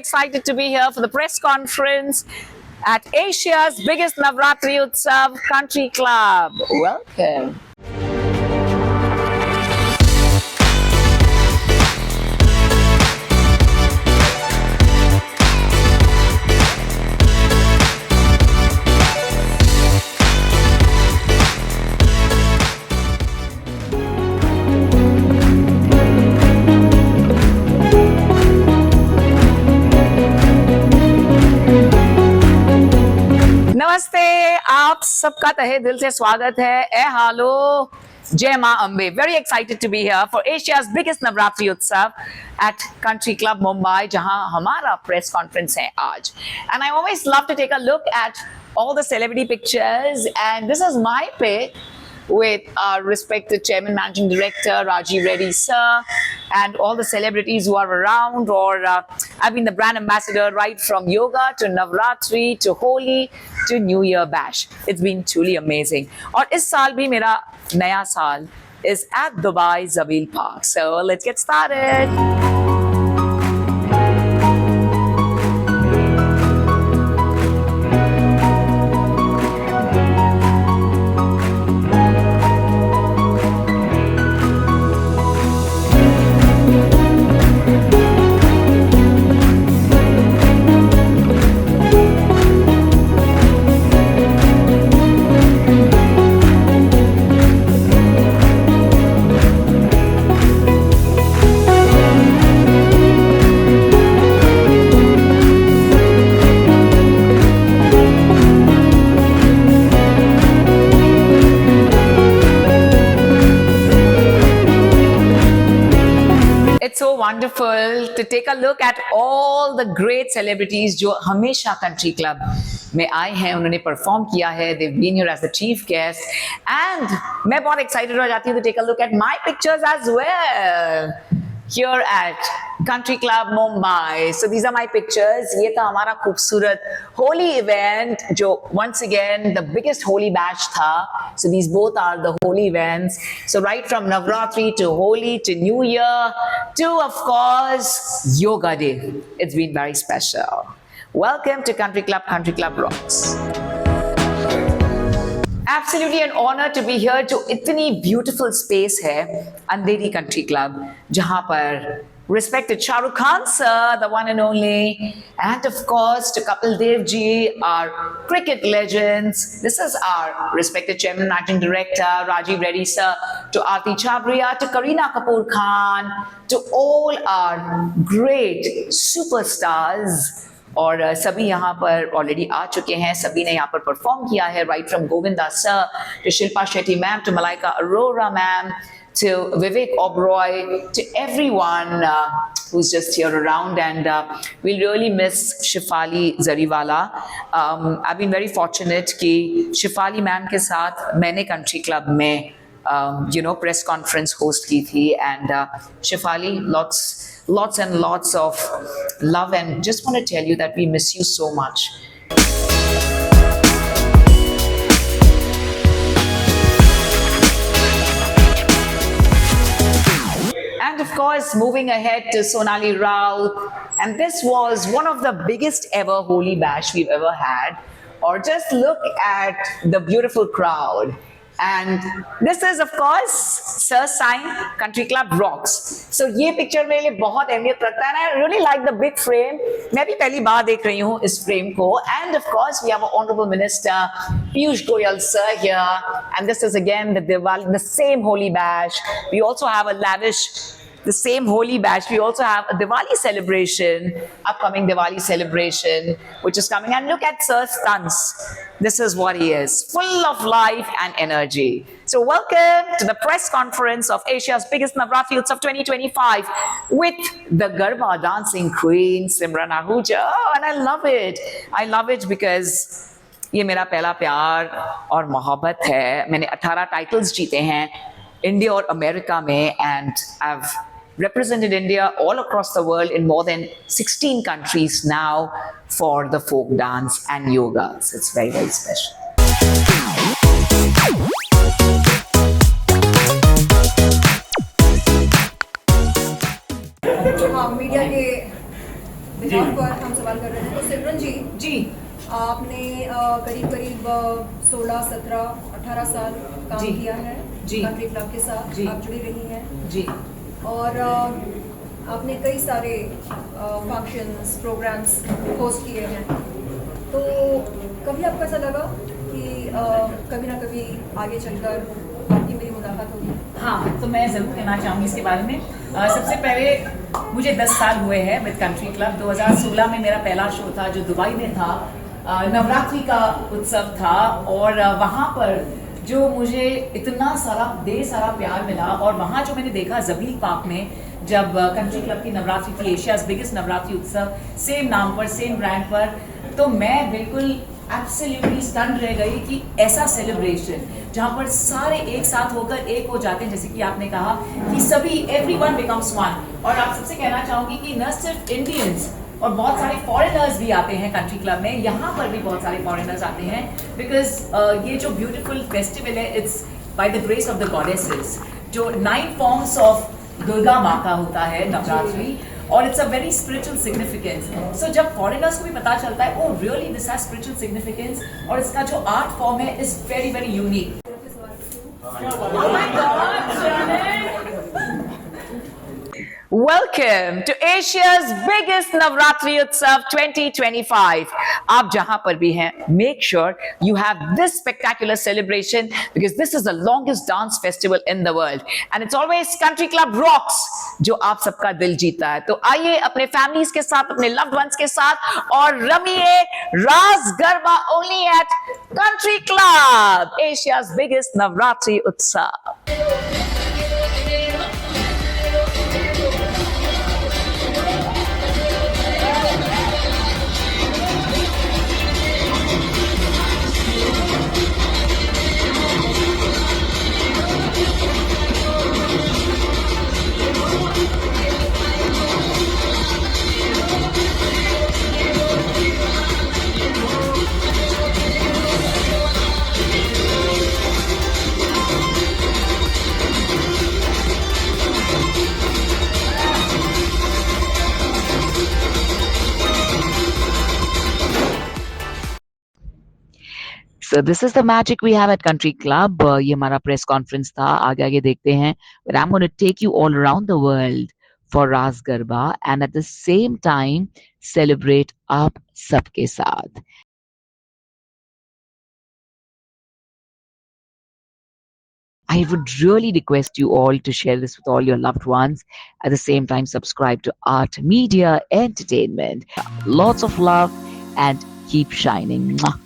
excited to be here for the press conference at Asia's biggest Navratri Utsav Country Club. Welcome. नमस्ते, आप सबका तहे दिल से स्वागत है। ए हालो, जय मां Ambe. Very excited to be here for Asia's biggest Navratri Utsav at Country Club Mumbai, जहां हमारा press conference है आज। And I always love to take a look at all the celebrity pictures, and this is my pic with our respected Chairman Managing Director Rajiv Reddy sir and all the celebrities who are around, or I've been the brand ambassador right from yoga to Navratri to Holi to New Year Bash. It's been truly amazing. और इस साल भी मेरा नया साल is at Dubai Zabeel Park. So let's get started. It's so wonderful to take a look at all the great celebrities जो हमेशा country club में आए हैं, उन्होंने perform किया है. They've been here as the chief guest, and मैं बहुत excited हो जाती हूँ to take a look at my pictures as well here at Country Club Mumbai. So these are my pictures. ये था हमारा खूबसूरत Holi event जो once again the biggest Holi bash था. So these both are the Holi events. So right from Navratri to Holi to New Year to, of course, Yoga Day. It's been very special. Welcome to Country Club. Country Club rocks. Absolutely an honor to be here. जो इतनी beautiful space है अंधेरी Country Club, जहाँ पर respected Shah Rukh Khan sir, the one and only, and of course to Kapil Dev ji, our cricket legends. This is our respected Chairman Managing Director Rajiv Reddy sir, to Aarti Chhabria, to Kareena Kapoor Khan, to all our great superstars. और सभी यहाँ पर already आ चुके हैं, सभी ने यहाँ पर परफॉर्म किया है, right from Govinda sir to Shilpa Shetty ma'am to Malaika Arora ma'am to Vivek Oberoi, to everyone who's just here around, and we'll really miss Shefali Zariwala. I've been very fortunate कि Shefali ma'am के साथ मैंने country club में press conference host की थी, and Shefali, lots and lots of love, and just want to tell you that we miss you so much. And of course, moving ahead to Sonali Raut, and this was one of the biggest ever Holi bash we've ever had. Or just look at the beautiful crowd. And this is, of course, Sir sign Country Club rocks. So ये picture मेरे लिए बहुत अहमियत रखता है. I really like the big frame. मैं भी पहली बार देख रही हूँ इस frame को. And of course, we have our Honorable Minister Piyush Goyal sir here. And this is again the same Holi bash. We also have a lavish. The same Holi bash, we also have a Diwali celebration, upcoming Diwali celebration, which is coming. And look at Sir's stunts. This is what he is, full of life and energy. So welcome to the press conference of Asia's biggest Navratri Utsav 2025 with the Garba dancing queen, Simran Ahuja. Oh, and I love it. I love it because ये मेरा पहला प्यार और मोहब्बत है. मैंने 18 titles जीते हैं इंडिया और अमेरिका में, and I've represented India all across the world in more than 16 countries now for the folk dance and yoga. So it's very, very special. Media के बिहाफ पर हम सवाल कर रहे हैं। तो सिमरन जी, जी आपने करीब करीब 16, 17, 18 साल काम जी। किया है जी। कंट्री क्लब के साथ। जी। आप जुड़ी रही हैं जी और आपने कई सारे फंक्शंस, प्रोग्राम्स होस्ट किए हैं। तो कभी आपको ऐसा लगा कि कभी ना कभी आगे चलकर आपकी मेरी मुलाकात होगी? हाँ, तो मैं ज़रूर कहना चाहूँगी इसके बारे में। सबसे पहले मुझे 10 साल हुए हैं विद कंट्री क्लब। 2016 में मेरा पहला शो था जो दुबई में था। नवरात्रि का उत्सव था और वहाँ पर जो मुझे इतना सारा प्यार मिला और वहाँ जो मैंने देखा ज़बील पार्क में जब कंट्री क्लब की नवरात्रि थी, एशियाज़ बिगेस्ट नवरात्रि उत्सव, सेम नाम पर, सेम ब्रांड पर, तो मैं बिल्कुल एब्सोल्युटली स्टन रह गई कि ऐसा सेलिब्रेशन जहाँ पर सारे एक साथ होकर एक हो जाते हैं, जैसे कि आपने कहा कि सभी एवरीवन बिकम्स वन। और आप सबसे कहना चाहूँगी कि न सिर्फ इंडियंस और बहुत सारे फॉरेनर्स भी आते हैं कंट्री क्लब में, यहाँ पर भी बहुत सारे फॉरेनर्स आते हैं बिकॉज ये जो ब्यूटीफुल फेस्टिवल है it's by the grace of the goddesses, जो 9 फॉर्म्स ऑफ दुर्गा माँ का होता है नवरात्रि, और it's a very spiritual significance. So जब फॉरेनर्स को भी पता चलता है oh really this has spiritual significance और इसका जो आर्ट फॉर्म है is very very unique. Welcome to Asia's biggest Navratri Utsav 2025. आप जहां पर भी हैं, make sure you have this spectacular celebration because this is the longest dance festival in the world and it's always Country Club rocks जो आप सबका दिल जीता है। तो आइए अपने families के साथ, अपने loved ones के साथ और रमिए रास garba only at Country Club, Asia's biggest Navratri Utsav. So this is the magic we have at Country Club. ये हमारा press conference था. आगे आगे देखते हैं. But I'm going to take you all around the world for Ras Garba and at the same time celebrate आप सबके साथ. I would really request you all to share this with all your loved ones. At the same time, subscribe to Art Media Entertainment. Lots of love and keep shining. Mwah.